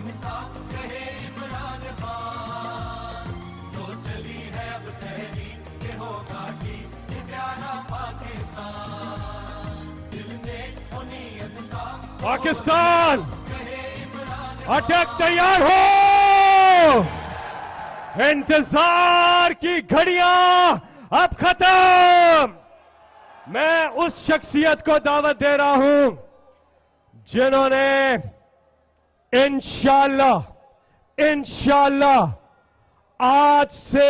इंसाफ कहे इमरान खान, तो चली है अब तहरीक के होगा ठीक ये प्यारा पाकिस्तान। दिल में उन्नीयत साफ पाकिस्तान अटक तैयार हो, इंतजार की घड़ियां अब खत्म। मैं उस शख्सियत को दावत दे रहा हूं जिन्होंने इंशाल्लाह आज से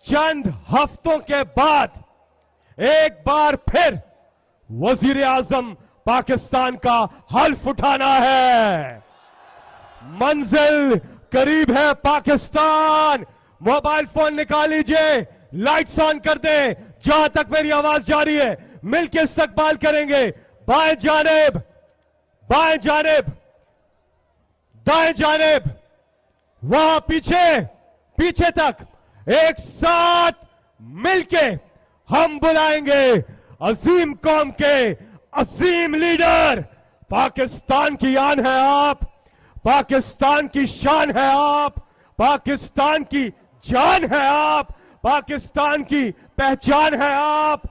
चंद हफ्तों के बाद एक बार फिर वजीर आजम पाकिस्तान का हल्फ उठाना है। मंजिल करीब है पाकिस्तान। मोबाइल फोन निकाल लीजिए, लाइट्स ऑन कर दे। जहां तक मेरी आवाज जा रही है मिलकर इस्तकबाल करेंगे। बाएं जानिब, बाएं जानिब, दाएं जानिब, वहां पीछे, पीछे तक एक साथ मिलके हम बुलाएंगे अजीम कौम के अजीम लीडर। पाकिस्तान की आन है आप, पाकिस्तान की शान है आप, पाकिस्तान की जान है आप, पाकिस्तान की पहचान है आप।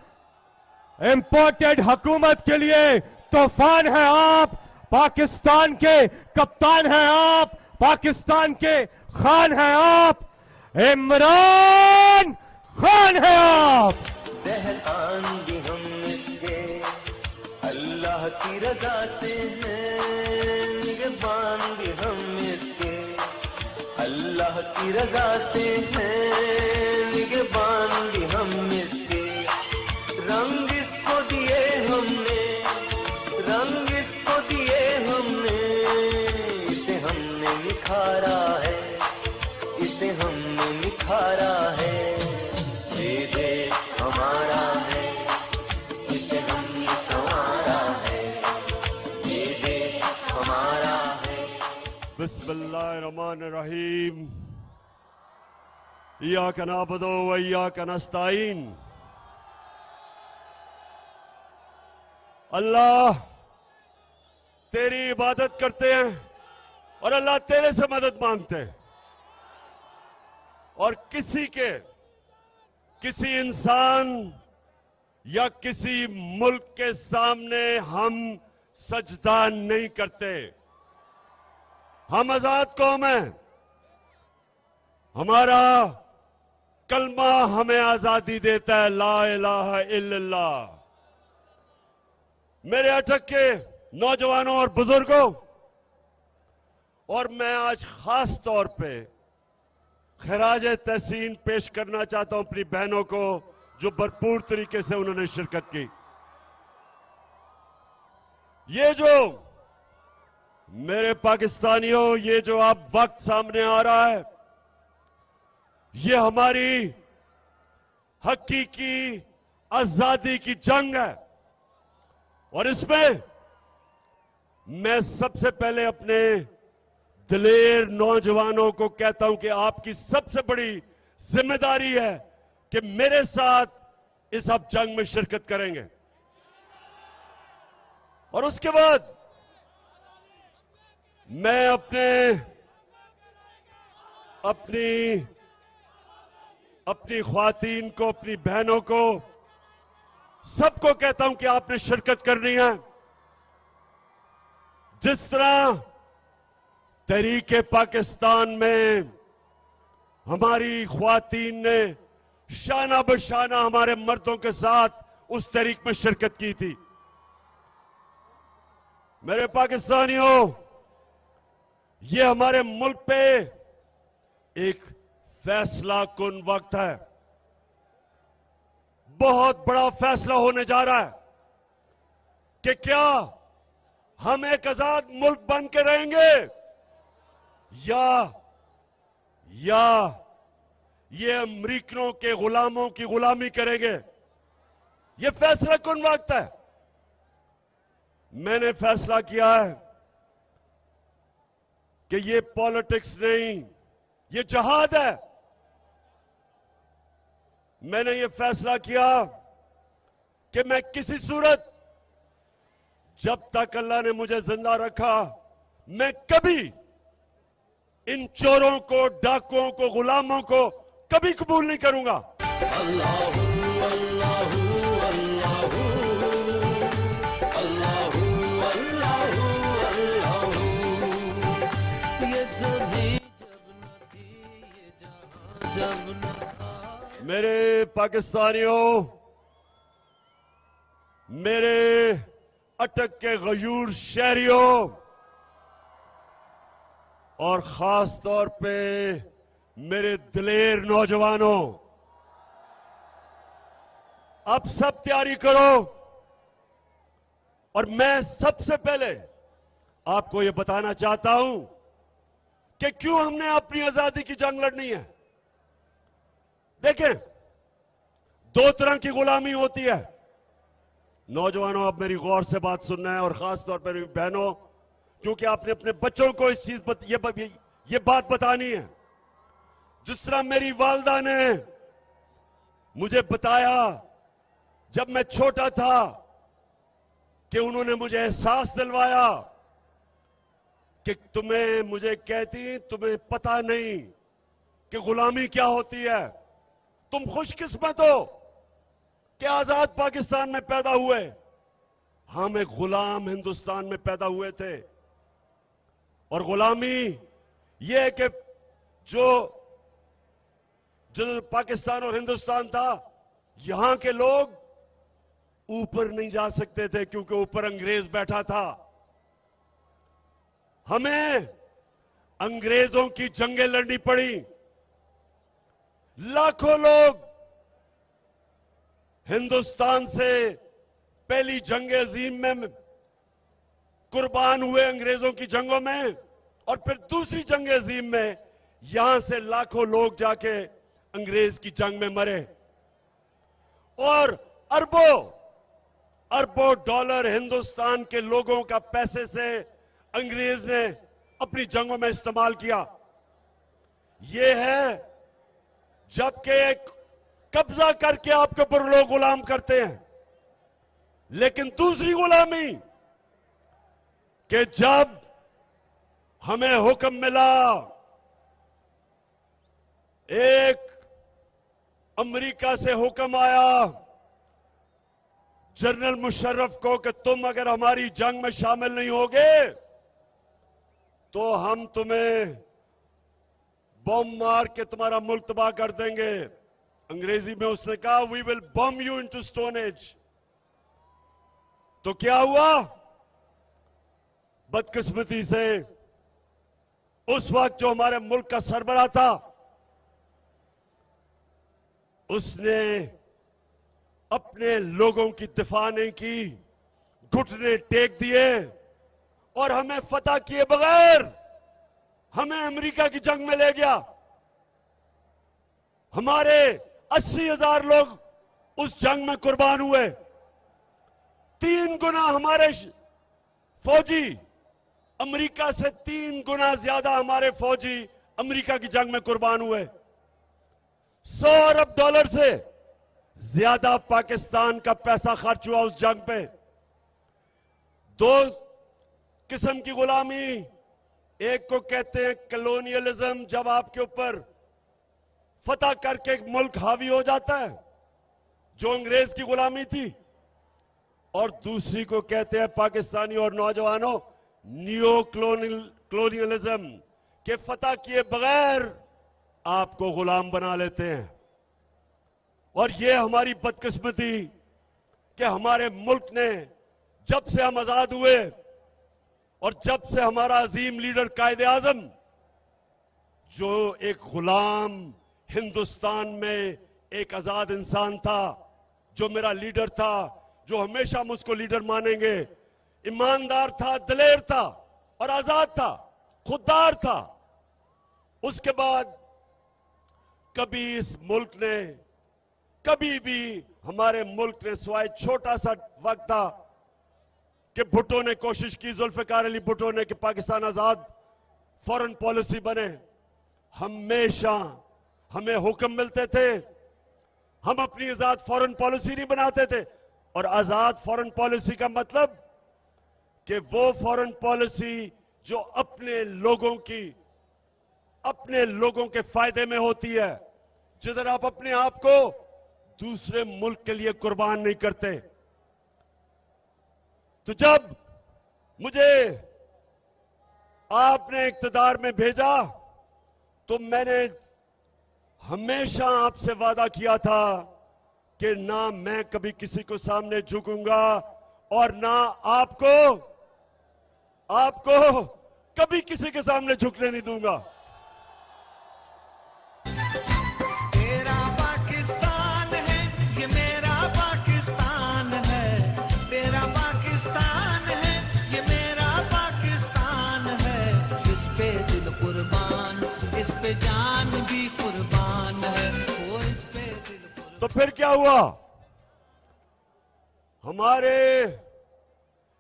इंपोर्टेड हुकूमत के लिए तूफान है आप, पाकिस्तान के कप्तान है आप, पाकिस्तान के खान है आप, इमरान खान है आप। दहकान भी हम इसके अल्लाह की रजा से हैं, निगहबान भी हम इसके अल्लाह की रजा से हैं, निगहबान भी हम इसके। रंग इसको दिए हमने, रंग इसको दिए हमने, इसे हमने निखारा है, इसे हमने निखारा है। ये देश हमारा है, इसे हमने संवारा है, ये देश हमारा है। बिस्मिल्लाहिर्रहमानिर्रहीम। इय्याका नअबुदु व इय्याका नस्तईन। अल्लाह तेरी इबादत करते हैं और अल्लाह तेरे से मदद मांगते हैं, और किसी इंसान या किसी मुल्क के सामने हम सजदा नहीं करते। हम आजाद कौम हैं, हमारा कलमा हमें आजादी देता है, ला इलाहा इल्लल्लाह। मेरे अटक के नौजवानों और बुजुर्गों, और मैं आज खास तौर पे खराज तहसीन पेश करना चाहता हूं अपनी बहनों को जो भरपूर तरीके से उन्होंने शिरकत की। ये जो मेरे पाकिस्तानियों, ये जो अब वक्त सामने आ रहा है, ये हमारी हकीकी आजादी की जंग है। और इसमें मैं सबसे पहले अपने दिलेर नौजवानों को कहता हूं कि आपकी सबसे बड़ी जिम्मेदारी है कि मेरे साथ इस अब जंग में शिरकत करेंगे। और उसके बाद मैं अपनी ख्वातीन को, अपनी बहनों को, सबको कहता हूं कि आपने शिरकत करनी है। जिस तरह तहरीके पाकिस्तान में हमारी ख्वातीन ने शाना बशाना हमारे मर्दों के साथ उस तहरीक में शिरकत की थी। मेरे पाकिस्तानियों, ये हमारे मुल्क पे एक फैसला कुन वक्त है। बहुत बड़ा फैसला होने जा रहा है कि क्या हम एक आजाद मुल्क बन के रहेंगे या ये अमरीकनों के गुलामों की गुलामी करेंगे। ये फैसला कुन वक्त है। मैंने फैसला किया है कि ये पॉलिटिक्स नहीं, ये जहाद है। मैंने ये फैसला किया कि मैं किसी सूरत, जब तक अल्लाह ने मुझे जिंदा रखा, मैं कभी इन चोरों को, डाकुओं को, गुलामों को कभी कबूल नहीं करूंगा। मेरे पाकिस्तानियों, मेरे अटक के गयूर शहरियों और खास तौर पे मेरे दिलेर नौजवानों, अब सब तैयारी करो। और मैं सबसे पहले आपको यह बताना चाहता हूं कि क्यों हमने अपनी आजादी की जंग लड़नी है। देखें, दो तरह की गुलामी होती है। नौजवानों, अब मेरी गौर से बात सुनना है, और खास तौर पर मेरी बहनों, क्योंकि आपने अपने बच्चों को इस चीज ये बात बतानी है। जिस तरह मेरी वालदा ने मुझे बताया जब मैं छोटा था, कि उन्होंने मुझे एहसास दिलवाया कि मुझे कहती तुम्हें पता नहीं कि गुलामी क्या होती है। तुम खुशकिस्मत हो कि आजाद पाकिस्तान में पैदा हुए। हम एक गुलाम हिंदुस्तान में पैदा हुए थे। और गुलामी यह है कि जो पाकिस्तान और हिंदुस्तान था, यहां के लोग ऊपर नहीं जा सकते थे क्योंकि ऊपर अंग्रेज बैठा था। हमें अंग्रेजों की जंगें लड़नी पड़ी। लाखों लोग हिंदुस्तान से पहली जंग अजीम में कुर्बान हुए, अंग्रेजों की जंगों में, और फिर दूसरी जंग अजीम में यहां से लाखों लोग जाके अंग्रेज की जंग में मरे। और अरबों अरबों डॉलर हिंदुस्तान के लोगों का पैसे से अंग्रेज ने अपनी जंगों में इस्तेमाल किया। यह है जबकि एक कब्जा करके आपके ऊपर लोग गुलाम करते हैं। लेकिन दूसरी गुलामी कि जब हमें हुक्म मिला, एक अमेरिका से हुक्म आया जनरल मुशर्रफ को कि तुम अगर हमारी जंग में शामिल नहीं होगे तो हम तुम्हें बम मार के तुम्हारा मुल्क तबाह कर देंगे। अंग्रेजी में उसने कहा, we will bomb you into stone age. तो क्या हुआ? बदकिस्मती से उस वक्त जो हमारे मुल्क का सरबराह था, उसने अपने लोगों की दिफा नहीं की, घुटने टेक दिए और हमें फतह किए बगैर हमें अमेरिका की जंग में ले गया। हमारे 80,000 लोग उस जंग में कुर्बान हुए। 3 गुना हमारे फौजी, अमेरिका से 3 गुना ज्यादा हमारे फौजी अमेरिका की जंग में कुर्बान हुए। 100 अरब डॉलर से ज्यादा पाकिस्तान का पैसा खर्च हुआ उस जंग पे। 2 किस्म की गुलामी, एक को कहते हैं कॉलोनियलिज्म, जब आपके ऊपर फतह करके एक मुल्क हावी हो जाता है, जो अंग्रेज की गुलामी थी। और दूसरी को कहते हैं पाकिस्तानी और नौजवानों नियो कॉलोनियलिज्म, के फतह किए बगैर आपको गुलाम बना लेते हैं। और ये हमारी बदकिस्मती कि हमारे मुल्क ने जब से हम आजाद हुए और जब से हमारा अजीम लीडर कायदे आजम, जो एक गुलाम हिंदुस्तान में एक आजाद इंसान था, जो मेरा लीडर था, जो हमेशा हम उसको लीडर मानेंगे, ईमानदार था, दिलेर था और आजाद था, खुददार था। उसके बाद कभी इस मुल्क ने, कभी भी हमारे मुल्क ने, सिवाय छोटा सा वक्त था कि भुट्टो ने कोशिश की, जुल्फिकार अली भुट्टो ने, कि पाकिस्तान आजाद फॉरेन पॉलिसी बने, हमेशा हमें हुक्म मिलते थे, हम अपनी आजाद फॉरेन पॉलिसी नहीं बनाते थे। और आजाद फॉरेन पॉलिसी का मतलब कि वो फॉरेन पॉलिसी जो अपने लोगों की अपने लोगों के फायदे में होती है, जिधर आप अपने आप को दूसरे मुल्क के लिए कुर्बान नहीं करते। तो जब मुझे आपने इक्तदार में भेजा तो मैंने हमेशा आपसे वादा किया था कि ना मैं कभी किसी को सामने झुकूंगा और ना आपको कभी किसी के सामने झुकने नहीं दूंगा। तेरा पाकिस्तान है, ये मेरा पाकिस्तान है। तेरा पाकिस्तान है, ये मेरा पाकिस्तान है। इस पे दिल कुर्बान, इस पे जान भी कुर्बान है। वो इस पे दिल कुर्बान। तो फिर क्या हुआ? हमारे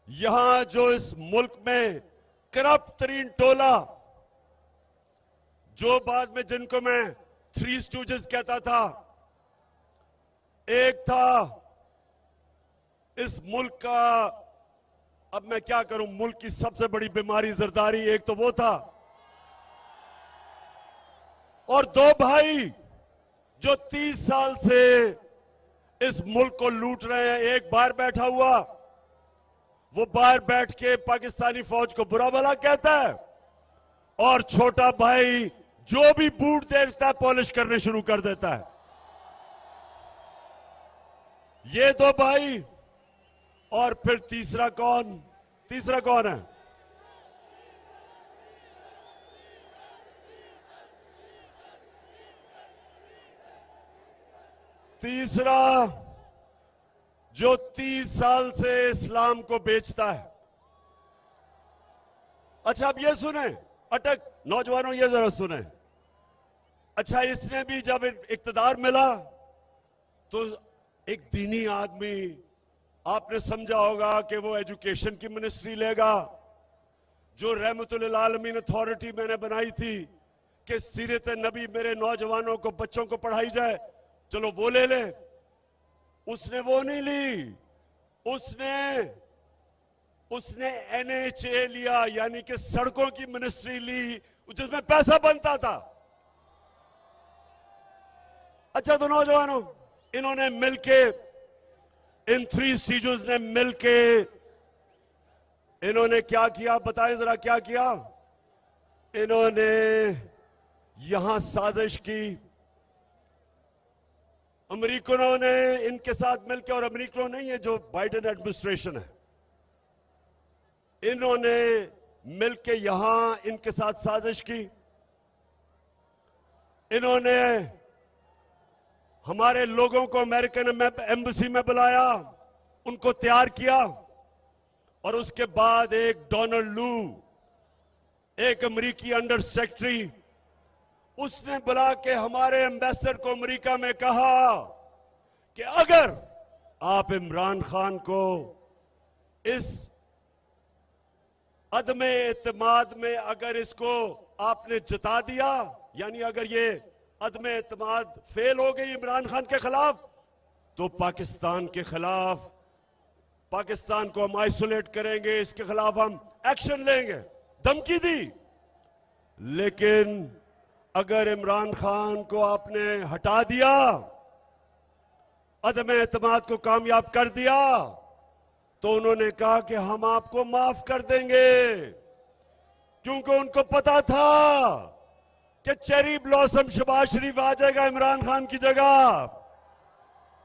यहां जो इस मुल्क में करप्ट तरीन टोला, जो बाद में जिनको मैं थ्री स्टूजेस कहता था, एक था इस मुल्क का, अब मैं क्या करूं, मुल्क की सबसे बड़ी बीमारी जरदारी, एक तो वो था, और दो भाई जो 30 साल से इस मुल्क को लूट रहे हैं। एक बाहर बैठा हुआ, वो बाहर बैठ के पाकिस्तानी फौज को बुरा भला कहता है, और छोटा भाई जो भी बूट देखता है पॉलिश करने शुरू कर देता है। ये दो भाई, और फिर तीसरा कौन है? तीसरा जो 30 साल से इस्लाम को बेचता है। अच्छा, अब ये सुने, नौजवानों ये जरा सुने। अच्छा, इसने भी जब इक्तदार मिला तो एक दीनी आदमी, आपने समझा होगा कि वो एजुकेशन की मिनिस्ट्री लेगा। जो रहमतुल आलमीन अथॉरिटी मैंने बनाई थी कि सीरत नबी मेरे नौजवानों को, बच्चों को पढ़ाई जाए, चलो वो ले ले। उसने वो नहीं ली, उसने NHA लिया, यानी कि सड़कों की मिनिस्ट्री ली, जिसमें पैसा बनता था। अच्छा, तो नौजवानों, इन्होंने मिलके, इन थ्री स्टूजेस ने मिलके इन्होंने क्या किया, बताएं जरा क्या किया? इन्होंने यहां साजिश की, अमेरिकनों ने इनके साथ मिलकर, और अमेरिकनों नहीं है, जो बाइडेन एडमिनिस्ट्रेशन है, इन्होंने मिलकर यहां इनके साथ साजिश की। इन्होंने हमारे लोगों को अमेरिकन एम्बेसी में बुलाया, उनको तैयार किया, और उसके बाद एक डोनाल्ड लू, एक अमेरिकी अंडर सेक्रेटरी, उसने बुला के हमारे एम्बेसडर को अमेरिका में कहा कि अगर आप इमरान खान को इस अदमे एतमाद में, अगर इसको आपने जिता दिया, यानी अगर ये अदमे एतमाद फेल हो गई इमरान खान के खिलाफ, तो पाकिस्तान के खिलाफ, पाकिस्तान को हम आइसोलेट करेंगे, इसके खिलाफ हम एक्शन लेंगे, धमकी दी। लेकिन अगर इमरान खान को आपने हटा दिया, अदम एतमाद को कामयाब कर दिया, तो उन्होंने कहा कि हम आपको माफ कर देंगे, क्योंकि उनको पता था कि चेरी ब्लॉसम शहबाज शरीफ आ जाएगा इमरान खान की जगह,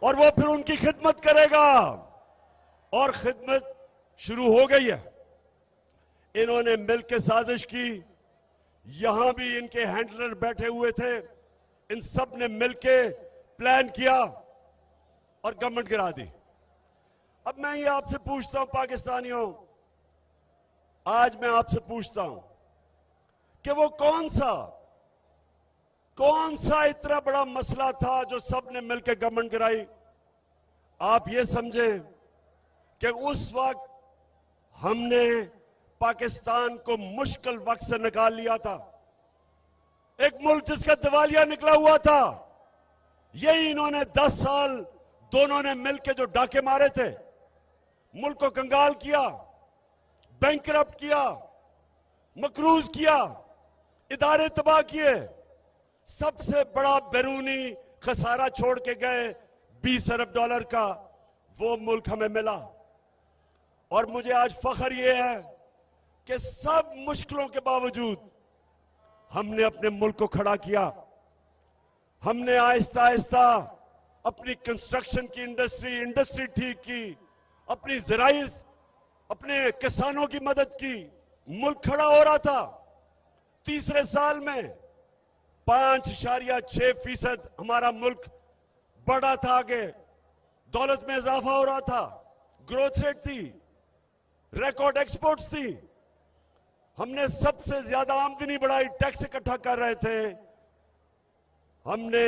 और वो फिर उनकी खिदमत करेगा, और खिदमत शुरू हो गई है। इन्होंने मिलकर साजिश की, यहां भी इनके हैंडलर बैठे हुए थे, इन सब ने मिलकर प्लान किया और गवर्नमेंट गिरा दी। अब मैं ये आपसे पूछता हूं पाकिस्तानियों, आज मैं आपसे पूछता हूं कि वो कौन सा इतना बड़ा मसला था जो सब ने मिलकर गवर्नमेंट गिराई? आप ये समझें कि उस वक्त हमने पाकिस्तान को मुश्किल वक्त से निकाल लिया था, एक मुल्क जिसका दिवालिया निकला हुआ था। यही इन्होंने 10 साल दोनों ने मिलकर जो डाके मारे थे, मुल्क को कंगाल किया, बैंकरप्ट किया, मकरूज किया, इदारे तबाह किए, सबसे बड़ा बैरूनी खसारा छोड़ के गए $20 अरब का, वो मुल्क हमें मिला। और मुझे आज फख्र यह है कि सब मुश्किलों के बावजूद हमने अपने मुल्क को खड़ा किया। हमने आहिस्ता आहिस्ता अपनी कंस्ट्रक्शन की इंडस्ट्री ठीक की, अपनी ज़राई, अपने किसानों की मदद की। मुल्क खड़ा हो रहा था। तीसरे साल में 5.6% हमारा मुल्क बढ़ा था आगे, दौलत में इजाफा हो रहा था, ग्रोथ रेट थी, रिकॉर्ड एक्सपोर्ट्स थी। हमने सबसे ज्यादा आमदनी बढ़ाई, टैक्स इकट्ठा कर रहे थे। हमने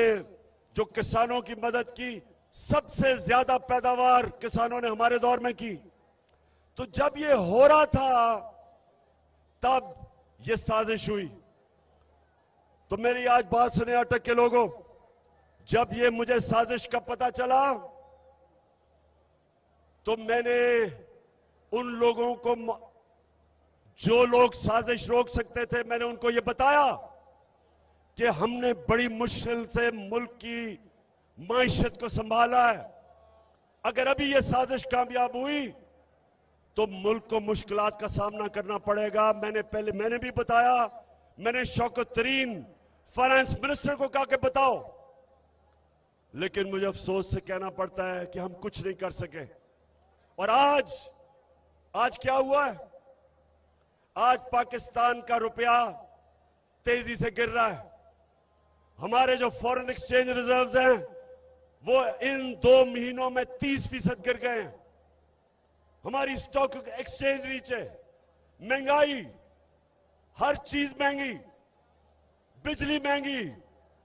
जो किसानों की मदद की, सबसे ज्यादा पैदावार किसानों ने हमारे दौर में की। तो जब ये हो रहा था तब ये साजिश हुई। तो मेरी आज बात सुने अटक के लोगों, जब ये मुझे साजिश का पता चला तो मैंने उन लोगों को, जो लोग साजिश रोक सकते थे, मैंने उनको ये बताया कि हमने बड़ी मुश्किल से मुल्क की माइशत को संभाला है। अगर अभी ये साजिश कामयाब हुई तो मुल्क को मुश्किलात का सामना करना पड़ेगा। मैंने भी बताया, मैंने शौकत तरीन फाइनेंस मिनिस्टर को कहा कि बताओ, लेकिन मुझे अफसोस से कहना पड़ता है कि हम कुछ नहीं कर सके। और आज क्या हुआ है? आज पाकिस्तान का रुपया तेजी से गिर रहा है। हमारे जो फॉरेन एक्सचेंज रिजर्व्स हैं वो इन 2 महीनों में 30% गिर गए हैं। हमारी स्टॉक एक्सचेंज नीचे, महंगाई, हर चीज महंगी, बिजली महंगी,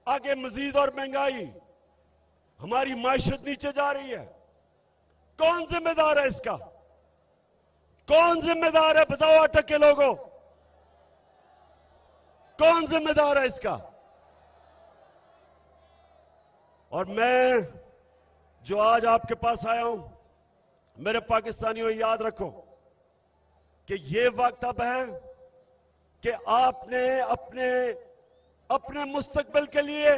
आगे मजीद और महंगाई, हमारी माइशत नीचे जा रही है। कौन जिम्मेदार है इसका? कौन जिम्मेदार है? बताओ अटक के लोगों, कौन जिम्मेदार है इसका? और मैं जो आज आपके पास आया हूं, मेरे पाकिस्तानियों, याद रखो कि ये वक्त अब है कि आपने अपने मुस्तकबिल के लिए,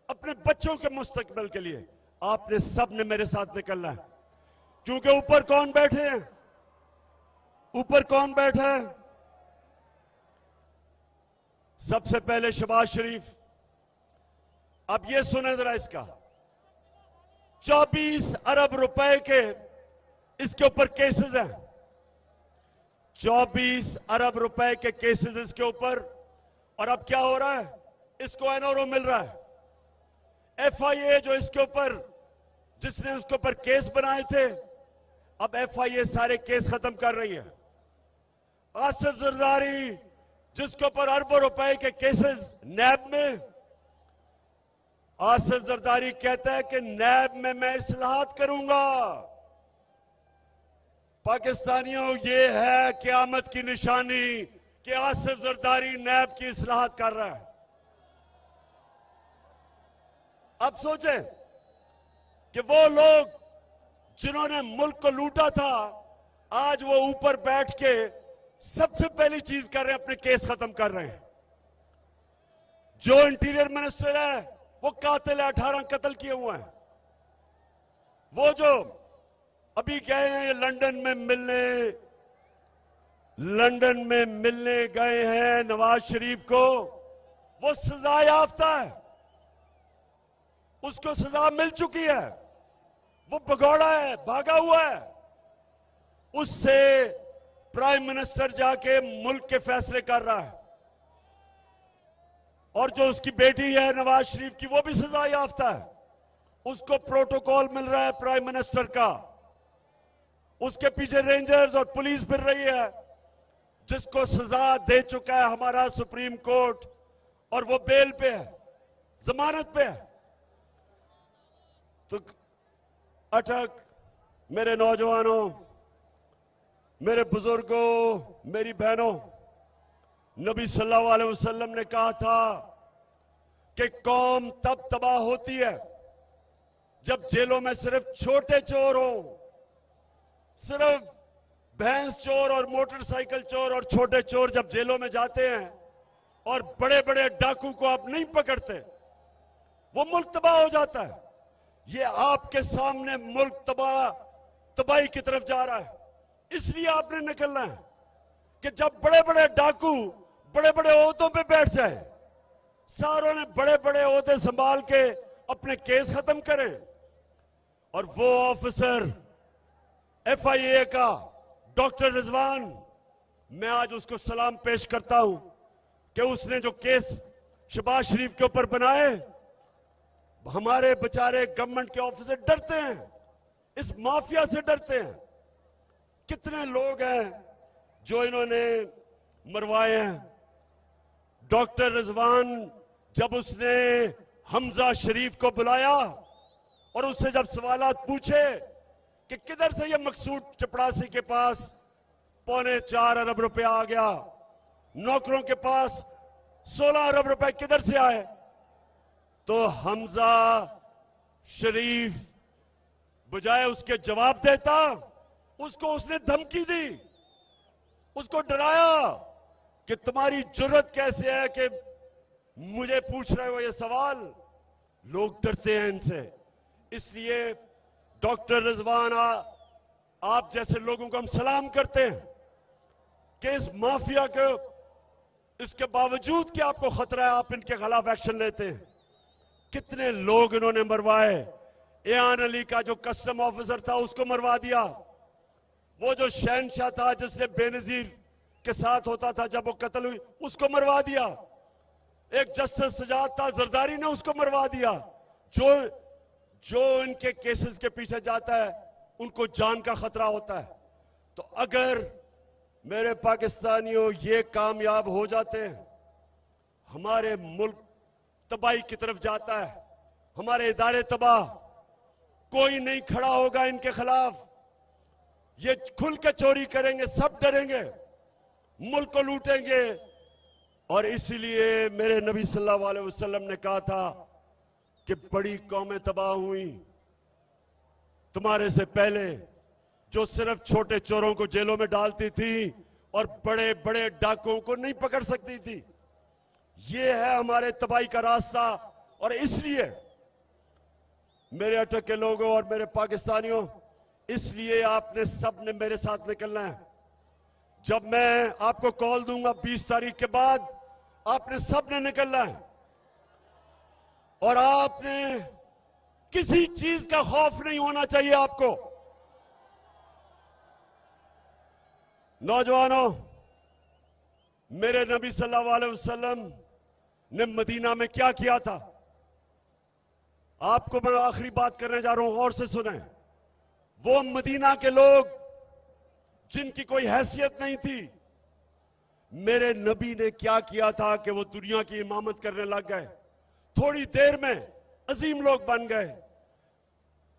अपने बच्चों के मुस्तकबिल के लिए आपने सबने मेरे साथ निकलना है। क्योंकि ऊपर कौन बैठे हैं? ऊपर कौन बैठा है? सबसे पहले शहबाज शरीफ। अब ये सुने जरा इसका, 24 अरब रुपए के इसके ऊपर केसेस हैं। 24 अरब रुपए के केसेस इसके ऊपर। और अब क्या हो रहा है? इसको एनओरो मिल रहा है। एफआईए जो इसके ऊपर, जिसने उसके ऊपर केस बनाए थे, अब एफआईए सारे केस खत्म कर रही है। आसिफ जरदारी जिसके ऊपर अरबों रुपए के केसेस नैब में, आसिफ जरदारी कहता है कि नैब में मैं इस्लाहात करूंगा। पाकिस्तानियों, ये है क़यामत की निशानी कि आसिफ जरदारी नैब की इस्लाहात कर रहा है। अब सोचें कि वो लोग जिन्होंने मुल्क को लूटा था, आज वो ऊपर बैठ के सबसे पहली चीज कर रहे हैं, अपने केस खत्म कर रहे हैं। जो इंटीरियर मिनिस्टर है वो कातिल है, 18 कत्ल किए हुए हैं। वो जो अभी गए हैं लंदन में मिलने गए हैं नवाज शरीफ को, वो सजा याफ्ता है, उसको सजा मिल चुकी है। वो भगौड़ा है, भागा हुआ है। उससे प्राइम मिनिस्टर जाके मुल्क के फैसले कर रहा है। और जो उसकी बेटी है नवाज शरीफ की, वो भी सजा याफ्ता है, उसको प्रोटोकॉल मिल रहा है प्राइम मिनिस्टर का। उसके पीछे रेंजर्स और पुलिस फिर रही है, जिसको सजा दे चुका है हमारा सुप्रीम कोर्ट, और वो बेल पे है, जमानत पे है। तो अटक, मेरे नौजवानों, मेरे बुजुर्गों, मेरी बहनों, नबी सल्लल्लाहु अलैहि वसल्लम ने कहा था कि कौम तब तबाह होती है जब जेलों में सिर्फ छोटे चोर हो, सिर्फ भैंस चोर और मोटरसाइकिल चोर और छोटे चोर जब जेलों में जाते हैं और बड़े बड़े डाकू को आप नहीं पकड़ते, वो मुल्क तबाह हो जाता है। ये आपके सामने मुल्क तबाही की तरफ जा रहा है। इसलिए आपने निकलना है कि जब बड़े बड़े डाकू बड़े बड़े ओहदों पे बैठ जाए, सारों ने बड़े बड़े ओहदे संभाल के अपने केस खत्म करें, और वो ऑफिसर FIA का डॉक्टर रिजवान, मैं आज उसको सलाम पेश करता हूं कि उसने जो केस शहबाज शरीफ के ऊपर बनाए, हमारे बेचारे गवर्नमेंट के ऑफिसर डरते हैं, इस माफिया से डरते हैं। कितने लोग हैं जो इन्होंने मरवाए हैं। डॉक्टर रिजवान जब उसने हमजा शरीफ को बुलाया और उससे जब सवालात पूछे कि किधर से ये मकसूद चपड़ासी के पास 3.25 अरब रुपया आ गया, नौकरों के पास 16 अरब रुपए किधर से आए, तो हमजा शरीफ बजाय उसके जवाब देता, उसको उसने धमकी दी, उसको डराया कि तुम्हारी जुर्रत कैसे है कि मुझे पूछ रहे हो ये सवाल। लोग डरते हैं इनसे। इसलिए डॉक्टर रिजवान, आप जैसे लोगों को हम सलाम करते हैं कि इस माफिया को, इसके बावजूद कि आपको खतरा है, आप इनके खिलाफ एक्शन लेते हैं। कितने लोग इन्होंने मरवाए। एयान अली का जो कस्टम ऑफिसर था उसको मरवा दिया। वो जो शहनशाह था जिसने बेनजीर के साथ होता था जब वो कत्ल हुई, उसको मरवा दिया। एक जस्टिस सजाद था जरदारी ने उसको मरवा दिया। जो इनके केसेस के पीछे जाता है उनको जान का खतरा होता है। तो अगर मेरे पाकिस्तानियों ये कामयाब हो जाते हैं, हमारे मुल्क तबाही की तरफ जाता है, हमारे इदारे तबाह, कोई नहीं खड़ा होगा इनके खिलाफ। ये खुल के चोरी करेंगे, सब डरेंगे, मुल्क को लूटेंगे। और इसीलिए मेरे नबी सल्लल्लाहु अलैहि वसल्लम ने कहा था कि बड़ी कौमें तबाह हुई तुम्हारे से पहले, जो सिर्फ छोटे चोरों को जेलों में डालती थी और बड़े बड़े डाकुओं को नहीं पकड़ सकती थी। ये है हमारे तबाही का रास्ता। और इसलिए मेरे अटक के लोगों और मेरे पाकिस्तानियों, इसलिए आपने सबने मेरे साथ निकलना है। जब मैं आपको कॉल दूंगा 20 तारीख के बाद, आपने सबने निकलना है। और आपने किसी चीज का खौफ नहीं होना चाहिए आपको। नौजवानों, मेरे नबी सल्लल्लाहु अलैहि वसल्लम ने मदीना में क्या किया था, आपको मैं आखिरी बात करने जा रहा हूं, गौर से सुने। वो मदीना के लोग जिनकी कोई हैसियत नहीं थी, मेरे नबी ने क्या किया था कि वो दुनिया की इमामत करने लग गए। थोड़ी देर में अजीम लोग बन गए।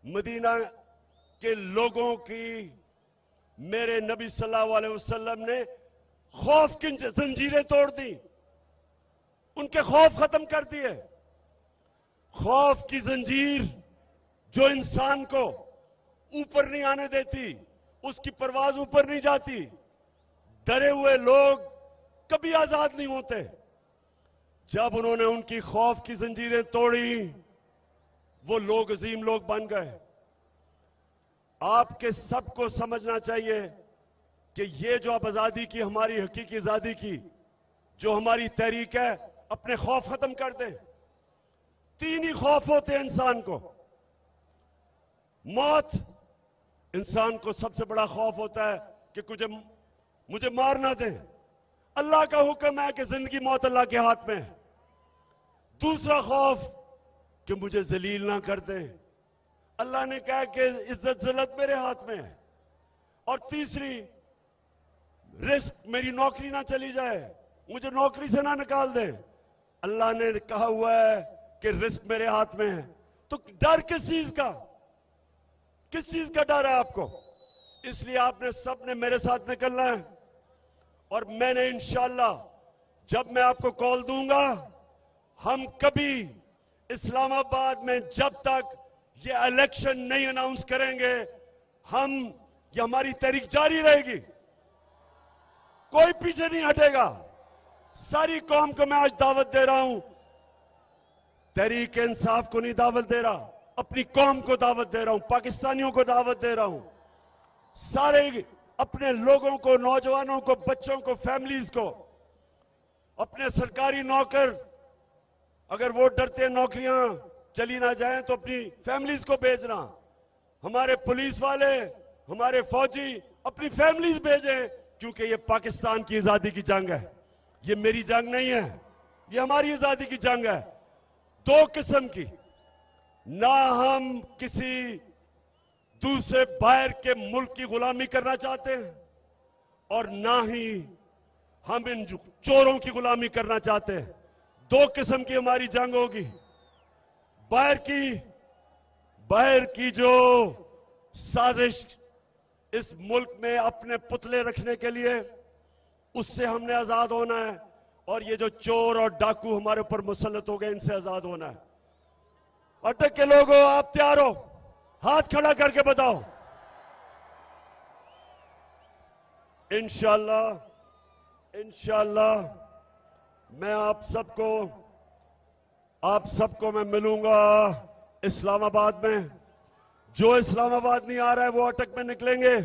मदीना के लोगों की मेरे नबी सल्लल्लाहु अलैहि वसल्लम ने खौफ की जंजीरें तोड़ दी, उनके खौफ खत्म कर दिए। खौफ की जंजीर जो इंसान को ऊपर नहीं आने देती, उसकी परवाज ऊपर नहीं जाती। डरे हुए लोग कभी आजाद नहीं होते। जब उन्होंने उनकी खौफ की जंजीरें तोड़ी, वो लोग अजीम लोग बन गए। आपके सबको समझना चाहिए कि ये जो अब आजादी की, हमारी हकीकी आजादी की जो हमारी तहरीक है, अपने खौफ खत्म कर दे। 3 ही खौफ होते हैं इंसान को। मौत, इंसान को सबसे बड़ा खौफ होता है कि मुझे मार ना दे। अल्लाह का हुक्म है कि जिंदगी मौत अल्लाह के हाथ में है। दूसरा खौफ कि मुझे जलील ना कर दे। अल्लाह ने कहा कि इज्जत जिल्लत मेरे हाथ में है। और तीसरी, रिस्क, मेरी नौकरी ना चली जाए, मुझे नौकरी से ना निकाल दे। अल्लाह ने कहा हुआ है कि रिस्क मेरे हाथ में है। तो डर किस चीज का, किस चीज का डर है आपको? इसलिए आपने सबने मेरे साथ निकलना है। और मैंने इंशाअल्लाह, जब मैं आपको कॉल दूंगा, हम कभी इस्लामाबाद में जब तक ये इलेक्शन नहीं अनाउंस करेंगे, ये हमारी तहरीक जारी रहेगी। कोई पीछे नहीं हटेगा। सारी कौम को मैं आज दावत दे रहा हूं, तहरीक इंसाफ को नहीं दावत दे रहा, अपनी कौम को दावत दे रहा हूं, पाकिस्तानियों को दावत दे रहा हूं, सारे अपने लोगों को, नौजवानों को, बच्चों को, फैमिलीज को, अपने सरकारी नौकर, अगर वो डरते हैं नौकरियां चली ना जाएं तो अपनी फैमिलीज को भेजना, हमारे पुलिस वाले, हमारे फौजी अपनी फैमिलीज भेजें, क्योंकि ये पाकिस्तान की आजादी की जंग है, ये मेरी जंग नहीं है, ये हमारी आजादी की जंग है। दो किस्म की, ना हम किसी दूसरे बाहर के मुल्क की गुलामी करना चाहते हैं और ना ही हम इन चोरों की गुलामी करना चाहते हैं। दो किस्म की हमारी जंग होगी। बाहर की जो साजिश इस मुल्क में अपने पुतले रखने के लिए, उससे हमने आजाद होना है, और ये जो चोर और डाकू हमारे ऊपर मुसल्लत हो गए, इनसे आजाद होना है। अटक के लोगों, आप तैयार हो? हाथ खड़ा करके बताओ। इंशाल्लाह मैं आप सबको मैं मिलूंगा इस्लामाबाद में। जो इस्लामाबाद नहीं आ रहा है वो अटक में निकलेंगे,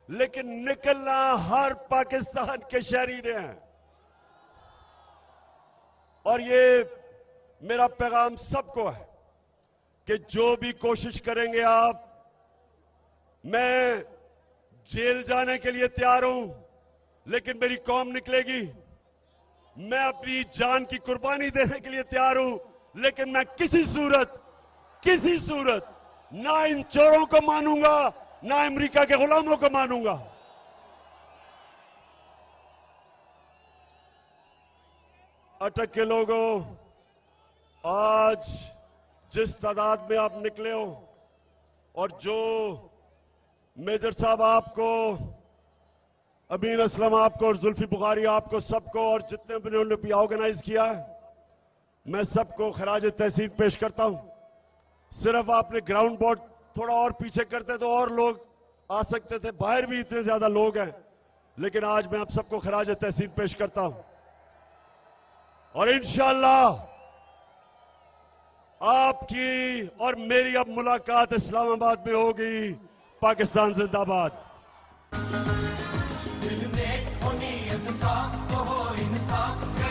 लेकिन निकलना हर पाकिस्तान के शहरी ने है। और ये मेरा पैगाम सबको है कि जो भी कोशिश करेंगे आप, मैं जेल जाने के लिए तैयार हूं, लेकिन मेरी कौम निकलेगी। मैं अपनी जान की कुर्बानी देने के लिए तैयार हूं, लेकिन मैं किसी सूरत ना इन चोरों को मानूंगा, ना अमेरिका के गुलामों को मानूंगा। अटक के लोगों, आज जिस तादाद में आप निकले हो, और जो मेजर साहब आपको, अमीन असलम आपको और जुल्फी बुखारी आपको, सबको, और जितने भी उन्होंने भी ऑर्गेनाइज किया है, मैं सबको खराज तहसीन पेश करता हूं। सिर्फ आपने ग्राउंड बोर्ड थोड़ा और पीछे करते तो और लोग आ सकते थे, बाहर भी इतने ज्यादा लोग हैं, लेकिन आज मैं आप सबको खराज तहसीन पेश करता हूं। और इंशाअल्लाह आपकी और मेरी अब मुलाकात इस्लामाबाद में होगी। पाकिस्तान जिंदाबाद। दिल में हो नीयत साफ, तो हो इंसाफ।